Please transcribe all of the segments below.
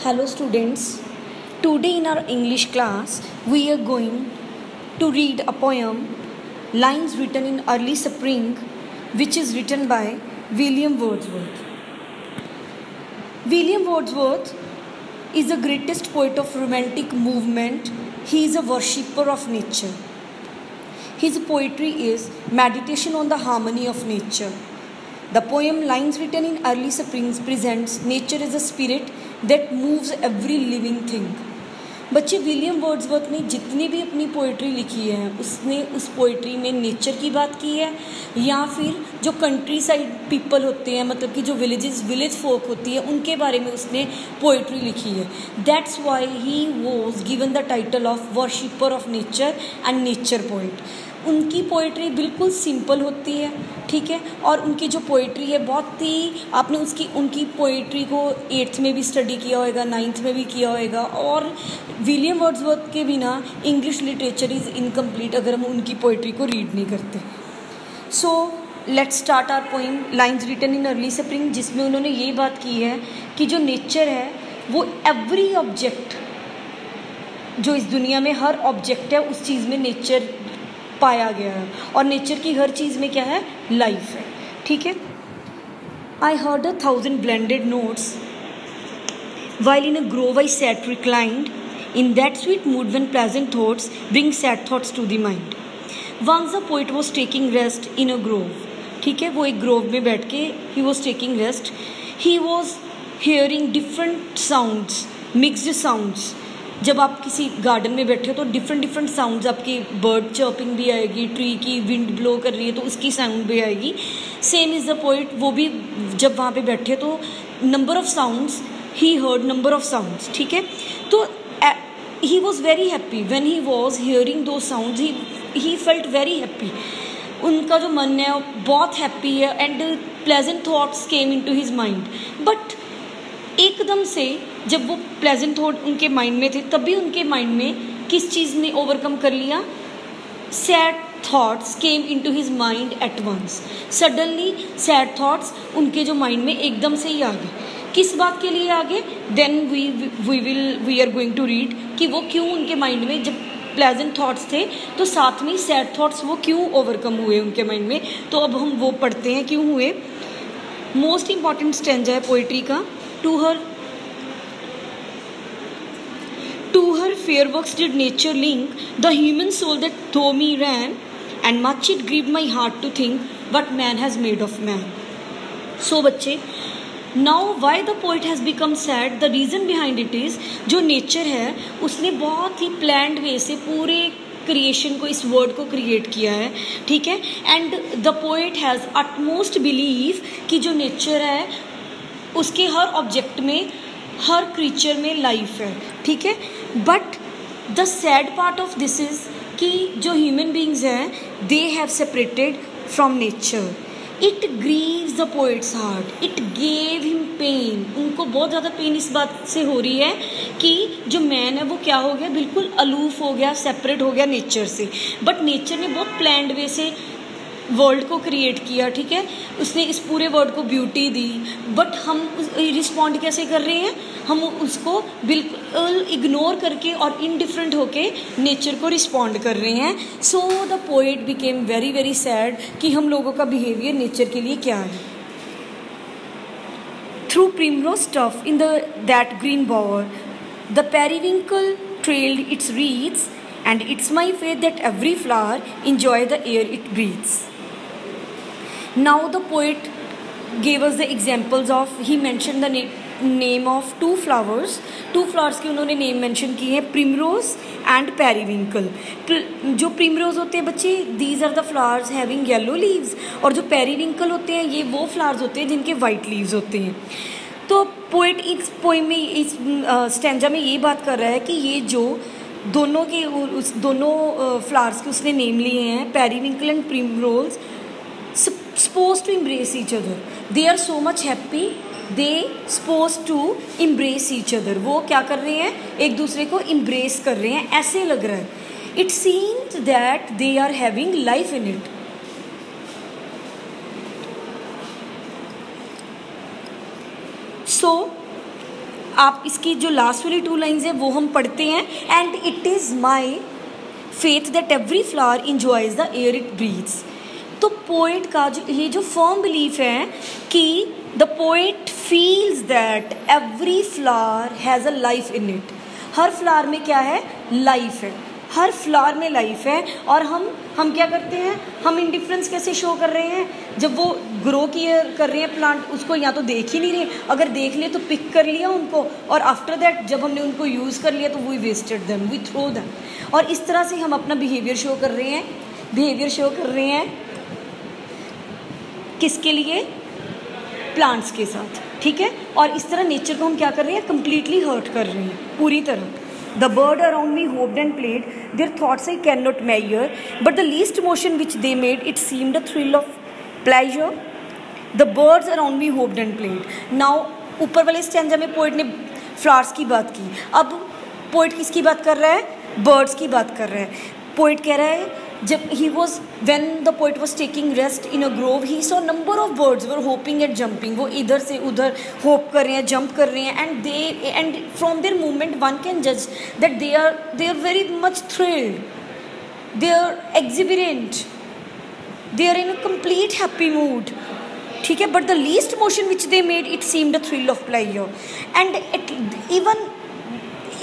Hello students, today in our English class we are going to read a poem Lines Written in Early Spring which is written by William Wordsworth. William Wordsworth is the greatest poet of romantic movement. He is a worshipper of nature. His poetry is meditation on the harmony of nature. The poem Lines Written in Early Spring presents nature as a spirit that moves every living thing. बच्चे William Wordsworth ने जितनी भी अपनी poetry लिखी है उसने उस poetry में नेचर की बात की है या फिर जो कंट्री साइड पीपल होते हैं मतलब कि जो विलेज फोक होती है उनके बारे में उसने पोइट्री लिखी है. That's why he was given the title of worshipper of nature and nature poet. उनकी पोइट्री बिल्कुल सिंपल होती है, ठीक है, और उनकी जो पोइट्री है बहुत ही आपने उनकी पोइट्री को 8th में भी स्टडी किया होगा, 9th में भी किया होगा. और विलियम वर्ड्सवर्थ के बिना इंग्लिश लिटरेचर इज़ इनकम्प्लीट अगर हम उनकी पोइट्री को रीड नहीं करते. So let's start our poem lines written in early spring, जिसमें उन्होंने ये बात की है कि जो नेचर है वो एवरी ऑब्जेक्ट, जो इस दुनिया में हर ऑब्जेक्ट है उस चीज़ में नेचर पाया गया है और नेचर की हर चीज़ में क्या है, लाइफ है. ठीक है. I heard 1,000 blended notes while in a grove I sat reclined in that sweet mood when pleasant thoughts bring sad thoughts to the mind. Once the poet was taking rest in a grove. ठीक है, वो एक Grove में बैठ के he was taking rest. He was hearing different sounds, mixed sounds. जब आप किसी गार्डन में बैठे हो तो डिफरेंट साउंड्स आपकी बर्ड चर्पिंग भी आएगी, ट्री की विंड ब्लो कर रही है तो उसकी साउंड भी आएगी. सेम इज़ द पोइट, वो भी जब वहाँ पे बैठे तो number of sounds he heard, number of sounds. ठीक है. तो he was very happy when he was hearing दो sounds. He felt very happy. उनका जो मन है बहुत हैप्पी है and pleasant thoughts came into his mind. But एकदम से जब वो प्लेजेंट थॉट उनके माइंड में थे तभी उनके माइंड में किस चीज़ ने ओवरकम कर लिया, sad thoughts came into his mind at once. Suddenly sad thoughts उनके जो माइंड में एकदम से ही आ गए. किस बात के लिए आ गए, then we are going to read कि वो क्यों उनके माइंड में जब प्लेजेंट थॉट्स थे तो साथ में सैड थॉट्स वो क्यों ओवरकम हुए उनके माइंड में. तो अब हम वो पढ़ते हैं क्यों हुए. मोस्ट इंपॉर्टेंट स्टैंजा है पोइट्री का. To her fair works did nature link the human soul that through me ran, and much it grieved my heart to think what man has made of man. So बच्चे, now why the poet has become sad? The reason behind it is जो nature है उसने बहुत ही planned way से पूरे creation को, इस word को क्रिएट किया है. ठीक है. And the poet has utmost believe कि जो नेचर है उसके हर ऑब्जेक्ट में, हर क्रीचर में लाइफ है. ठीक है. But the sad part of this is कि जो ह्यूमन बींग्स हैं they have separated from nature. It grieves the poet's heart, it gave him pain. उनको बहुत ज़्यादा पेन इस बात से हो रही है कि जो मैन है वो क्या हो गया, बिल्कुल अलूफ हो गया, सेपरेट हो गया नेचर से. बट नेचर ने बहुत प्लान्ड वे से वर्ल्ड को क्रिएट किया. ठीक है. उसने इस पूरे वर्ल्ड को ब्यूटी दी. बट हम रिस्पॉन्ड कैसे कर रहे हैं, हम उसको बिल्कुल इग्नोर करके और इनडिफरेंट होके नेचर को रिस्पॉन्ड कर रहे हैं. So the poet became very very sad कि हम लोगों का बिहेवियर नेचर के लिए क्या है. Through primrose stuff in that green bower the periwinkle trailed its wreaths, and it's my faith that every flower enjoy the air it breathes. Now the poet gave us the examples of, he mentioned the name of two flowers के उन्होंने name mention किए हैं, primrose and periwinkle. जो primrose होते हैं बच्चे, these are the flowers having yellow leaves, और जो पेरीविंकल होते हैं ये वो फ्लावर्स होते हैं जिनके वाइट लीव्स होते हैं. तो पोएट इस पोएम में, इस स्टैंजा में ये बात कर रहा है कि ये जो दोनों फ्लावर्स के उसने नेम लिए हैं, periwinkle and primrose, supposed to embrace each other. They are so much happy. They supposed to embrace each other. वो क्या कर रहे हैं, एक दूसरे को embrace कर रहे हैं, ऐसे लग रहा है. It seems that they are having life in it. So आप इसकी जो लास्ट वाली 2 लाइन्स है वो हम पढ़ते हैं। And it is my faith that every flower enjoys the air it breathes. तो पोइट का ये जो फर्म बिलीफ है कि the poet feels that every flower has a life in it. हर फ्लावर में क्या है? लाइफ है। हर फ्लावर में लाइफ है। और हम क्या करते हैं? हम इंडिफरेंस कैसे शो कर रहे हैं? जब वो ग्रो कर रहे हैं प्लांट, उसको या तो देख ही नहीं रहे, अगर देख लिए तो पिक कर लिया उनको, और आफ्टर दैट जब हमने उनको यूज़ कर लिया तो we wasted them, we throw them. और इस तरह से हम अपना बिहेवियर शो कर रहे हैं किसके लिए? प्लांट्स के साथ, ठीक है। और इस तरह नेचर को हम क्या कर रहे हैं? कंप्लीटली हर्ट कर रहे हैं पूरी तरह। The bird around me hopped and played, their thoughts I cannot measure, but the least motion which they made, it seemed a thrill of pleasure. The birds around me hopped and played. Now ऊपर वाले stanza में poet ने flowers की बात की, अब poet किसकी बात कर रहा है? बर्ड्स की बात कर रहा है। पोइट कह रहा है जब when the poet was taking rest in a grove, he saw number of birds were hopping and jumping. वो इधर से उधर होप कर रहे हैं, जंप कर रहे हैं, and from their movement one can judge that they are very much thrilled, they are exuberant, they are in a complete happy mood, ठीक है। but the least motion which they made, it seemed a thrill of pleasure, and even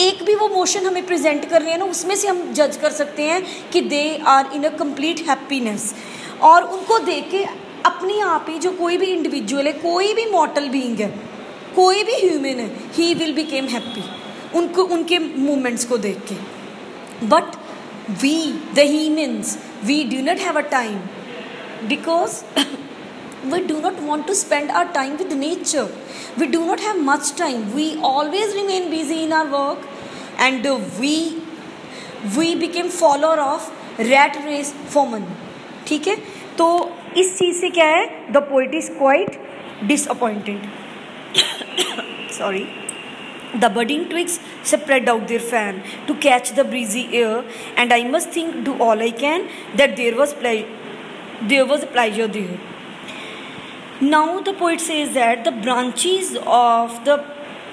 एक भी वो motion हमें present कर रहे हैं ना, उसमें से हम जज कर सकते हैं कि they are in a complete happiness. और उनको देख के अपने आप ही जो कोई भी इंडिविजुअल है, कोई भी मॉर्टल बीइंग है, कोई भी ह्यूमन है, ही विल बिकेम हैप्पी उनके मूवमेंट्स को देख के। But we the humans, we do not have a time because we do not want to spend our time with nature. We do not have much time. We always remain busy in our work, and we became follower of rat race for money. ठीक है, तो इस चीज़ से क्या है? The poet is quite disappointed. Sorry. The budding twigs spread out their fan to catch the breezy air, and I must think, do all I can, that there was pleasure there. Now the poet says that the branches of the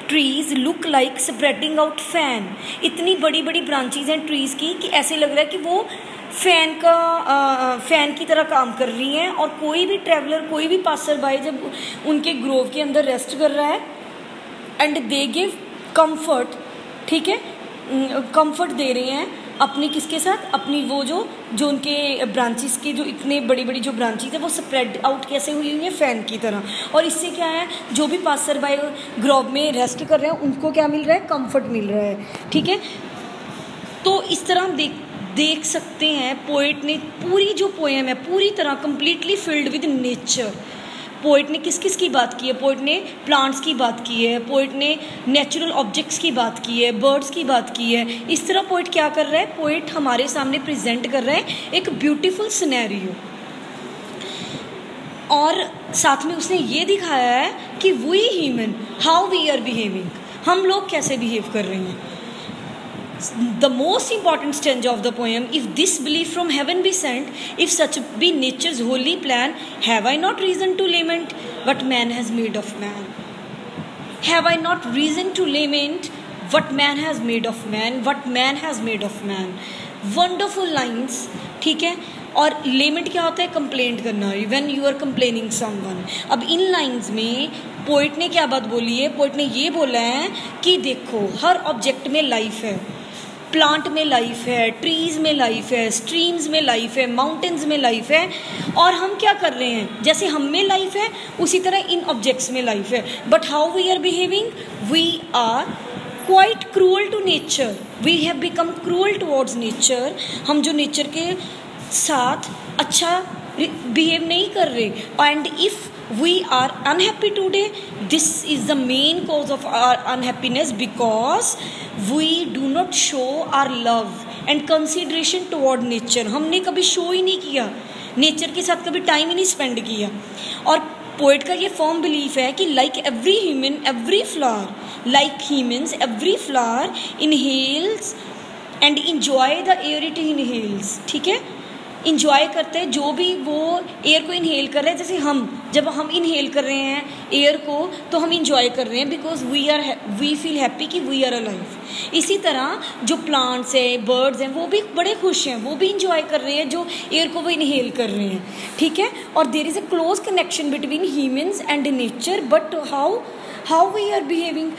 trees look like spreading out fan. इतनी बड़ी बड़ी branches हैं trees की कि ऐसे लग रहा है कि वो फ़ैन की तरह काम कर रही हैं। और कोई भी ट्रैवलर, कोई भी पासर बाय जब उनके ग्रोव के अंदर रेस्ट कर रहा है, एंड दे गिव कम्फर्ट, ठीक है, कम्फर्ट दे रहे हैं अपनी किसके साथ? अपनी वो जो उनके ब्रांचेस की जो इतने बड़ी बड़ी जो ब्रांचेस है वो स्प्रेड आउट कैसे हुई हुई है? फ़ैन की तरह। और इससे क्या है? जो भी पासर बाय ग्रोव में रेस्ट कर रहे हैं उनको क्या मिल रहा है? कंफर्ट मिल रहा है, ठीक है। तो इस तरह हम देख सकते हैं पोइट ने पूरी जो पोएम है पूरी तरह completely filled with nature. Poet ने किस किस की बात की है? पोइट ने प्लांट्स की बात की है, पोइट ने नेचुरल ऑब्जेक्ट्स की बात की है, बर्ड्स की बात की है। इस तरह पोइट क्या कर रहा है? पोइट हमारे सामने प्रेजेंट कर रहा है एक ब्यूटीफुल सिनेरियो, और साथ में उसने ये दिखाया है कि we human how we are behaving, हम लोग कैसे बिहेव कर रहे हैं। The most important stanza of the poem, if this belief from heaven be sent, if such be nature's holy plan, have I not reason to lament what man has made of man? Have I not reason to lament what man has made of man? What man has made of man? Wonderful lines, ठीक है। और लेमेंट क्या होता है? Complaint करना, when you are complaining someone। अब इन lines में poet ने क्या बात बोली है? पोइट ने ये बोला है कि देखो हर ऑब्जेक्ट में लाइफ है, प्लांट में लाइफ है, ट्रीज़ में लाइफ है, स्ट्रीम्स में लाइफ है, माउंटेन्स में लाइफ है, और हम क्या कर रहे हैं? जैसे हम में लाइफ है उसी तरह इन ऑब्जेक्ट्स में लाइफ है। But how we are behaving? We are quite cruel to nature, we have become cruel towards nature. हम जो नेचर के साथ अच्छा बिहेव नहीं कर रहे। And if we are unhappy today, this is the main cause of our unhappiness, because we do not show our love and consideration toward nature। हमने कभी शो ही नहीं किया, नेचर के साथ कभी टाइम ही नहीं स्पेंड किया। और पोइट का ये फर्म बिलीफ है कि like every human every flower, like humans every flower inhales and enjoy the air it inhales, ठीक है। इंजॉय करते हैं जो भी वो एयर को इनहेल कर रहे हैं। जैसे जब हम इनहेल कर रहे हैं एयर को तो हम इंजॉय कर रहे हैं बिकॉज वी फील हैप्पी कि वी आर अलाइव। इसी तरह जो प्लांट्स है, बर्ड्स हैं, वो भी बड़े खुश हैं, वो भी इंजॉय कर रहे हैं जो एयर को वो इनहेल कर रहे हैं, ठीक है। और there is a close connection between humans and nature, but how we are behaving,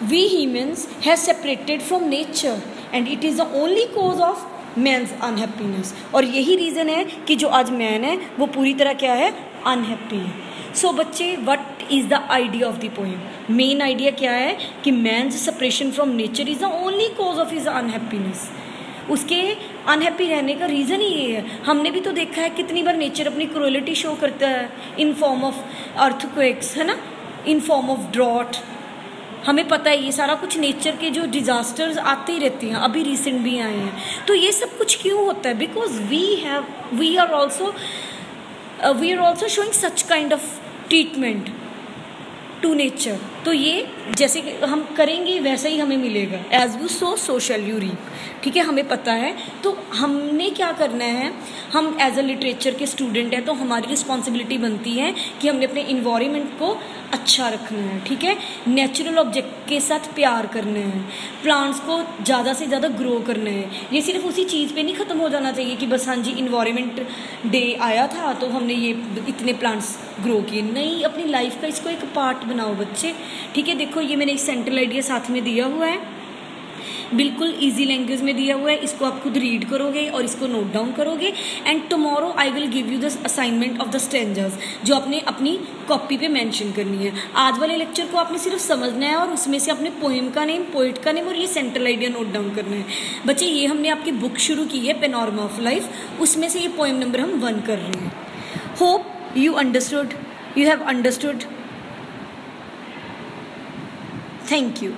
we humans have separated from nature and it is the only cause of man's unhappiness। और यही रीज़न है कि जो आज मैन है वो पूरी तरह क्या है, अनहैप्पी है। सो बच्चे, what is the idea of the poem? Main idea क्या है कि man's separation from nature is the only cause of his unhappiness. उसके अनहैप्पी रहने का रीज़न ही ये है। हमने भी तो देखा है कितनी बार नेचर अपनी क्रूएलिटी शो करता है इन फॉर्म ऑफ अर्थक्वेक्स, है ना, इन फॉर्म ऑफ ड्रॉट। हमें पता है ये सारा कुछ नेचर के जो डिज़ास्टर्स आते ही रहती हैं, अभी रिसेंट भी आए हैं। तो ये सब कुछ क्यों होता है? Because we are also showing such kind of treatment to nature. तो ये जैसे हम करेंगे वैसा ही हमें मिलेगा। As you sow so shall you reap, ठीक है, हमें पता है। तो हमने क्या करना है, हम एज अ लिटरेचर के स्टूडेंट हैं तो हमारी रिस्पॉन्सिबिलिटी बनती है कि हमने अपने इन्वायरमेंट को अच्छा रखना है, ठीक है। नेचुरल ऑब्जेक्ट के साथ प्यार करना है, प्लांट्स को ज़्यादा से ज़्यादा ग्रो करना है। ये सिर्फ उसी चीज़ पे नहीं ख़त्म हो जाना चाहिए कि बस हाँ जी इन्वायरमेंट डे आया था तो हमने ये इतने प्लांट्स ग्रो किए। नहीं, अपनी लाइफ का इसको एक पार्ट बनाओ बच्चे, ठीक है। देखो ये मैंने एक सेंट्रल आइडिया साथ में दिया हुआ है, बिल्कुल इजी लैंग्वेज में दिया हुआ है। इसको आप खुद रीड करोगे और इसको नोट डाउन करोगे and tomorrow I will give you the assignment of the stanzas जो आपने अपनी कॉपी पे मेंशन करनी है। आज वाले लेक्चर को आपने सिर्फ समझना है और उसमें से अपने पोएम का नेम, पोइट का नेम और ये सेंट्रल आइडिया नोट डाउन करना है। बच्चे ये हमने आपकी बुक शुरू की है पैनोरमा ऑफ लाइफ, उसमें से ये पोएम नंबर हम 1 कर रहे हैं। Hope you have understood. Thank you.